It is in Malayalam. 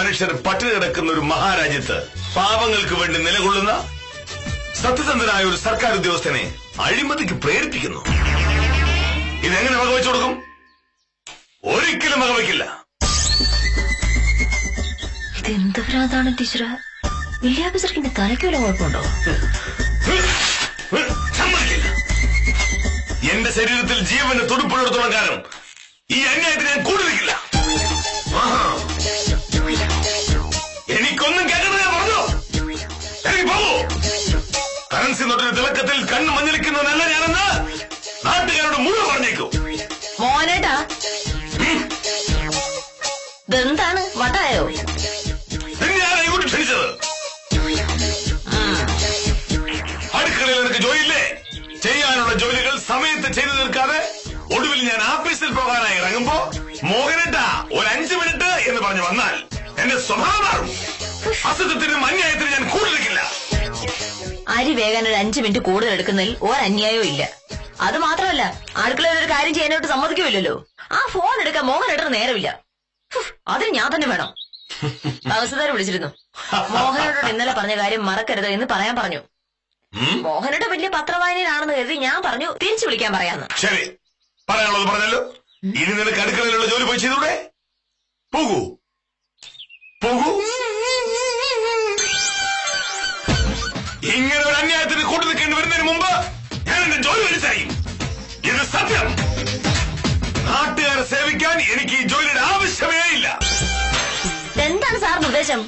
മനുഷ്യർ പട്ടിണി കിടക്കുന്ന ഒരു മഹാരാജ്യത്ത് പാവങ്ങൾക്ക് വേണ്ടി നിലകൊള്ളുന്ന സത്യസന്ധനായ ഒരു സർക്കാർ ഉദ്യോഗസ്ഥനെ അഴിമതിക്ക് പ്രേരിപ്പിക്കുന്നു. ഇതെങ്ങനെ വകവെച്ചു കൊടുക്കും? ഒരിക്കലും വകവയ്ക്കില്ല. ഇതെന്ത് ഭ്രാന്താണ് ടീച്ചറെ? വലിയ ഓഫീസർക്ക് തലയ്ക്ക് വല്ല കുഴപ്പമുണ്ടോ? സമ്മതിക്കില്ല. എന്റെ ശരീരത്തിൽ ജീവന് തുടുപ്പിടത്തോളം കാലം ഈ അന്യായത്തിന് ഞാൻ കൂടിരിക്കില്ല. എനിക്കൊന്നും കേൾക്കണം, ഞാൻ പറഞ്ഞു. എനിക്ക് പോകൂ. കറൻസി നോട്ടിന്റെ തിളക്കത്തിൽ കണ്ണ് മഞ്ഞളിക്കുന്നതല്ല ഞാനെന്ന് നാട്ടുകാരോട് മുഴുവൻ പറഞ്ഞേക്കൂ. മോനേട്ടാ, ഇതെന്താണ് വട്ടായോ? ഞാൻ ഇങ്ങോട്ട് ക്ഷണിച്ചത്. അടുക്കളയിൽ എനിക്ക് ജോലിയില്ലേ? ചെയ്യാനുള്ള ജോലികൾ സമയത്ത് ചെയ്തു തീർക്കാതെ ഒടുവിൽ ഞാൻ ആഫീസിൽ പോകാനായി ഇറങ്ങുമ്പോ മോഹനേട്ടാ ഒരു 5 മിനിറ്റ് എന്ന് പറഞ്ഞു വന്നാൽ എന്റെ സ്വഭാവം മാറും. അസത്യത്തിനും അന്യായത്തിനും ഞാൻ കൂടുതലില്ല. അരി വേഗം ഒരു 5 മിനിറ്റ് കൂടുതൽ എടുക്കുന്നതിൽ ഒരന്യായവും ഇല്ല. അത് മാത്രമല്ല, അടുക്കളയിൽ ഒരു കാര്യം ചെയ്യാനായിട്ട് സമ്മതിക്കുമില്ലല്ലോ. ആ ഫോൺ എടുക്കാൻ മോഹനേട്ടന് നേരമില്ല. അതിന് ഞാൻ തന്നെ വേണം. തഹസിൽദാർ വിളിച്ചിരുന്നു. മോഹനോട് ഇന്നലെ പറഞ്ഞ കാര്യം മറക്കരുത് എന്ന് പറയാൻ പറഞ്ഞു. മോഹനോട് വലിയ പത്രവായനയാണെന്ന് കരുതി ഞാൻ പറഞ്ഞു തിരിച്ചു വിളിക്കാൻ പറയാന്ന്. ശരി, പറയാനുള്ളത് പറഞ്ഞല്ലോ. ഇനി നിനക്ക് അടുക്കളയിലുള്ള ജോലി പോയി ചെയ്തൂടെ? പോകൂ പോകൂ. ഇങ്ങനെ ഒരു അന്യായത്തിന് കൂട്ടു നിൽക്കേണ്ടി വരുന്നതിന് മുമ്പ് ഞാൻ എന്റെ ജോലി വലിച്ചറിയും. ഇത് സത്യം. നാട്ടുകാരെ സേവിക്കാൻ എനിക്ക് ഈ ജോലിയുടെ ആവശ്യമേ ഇല്ല. എന്താണ് സാറിന്റെ ഉദ്ദേശം?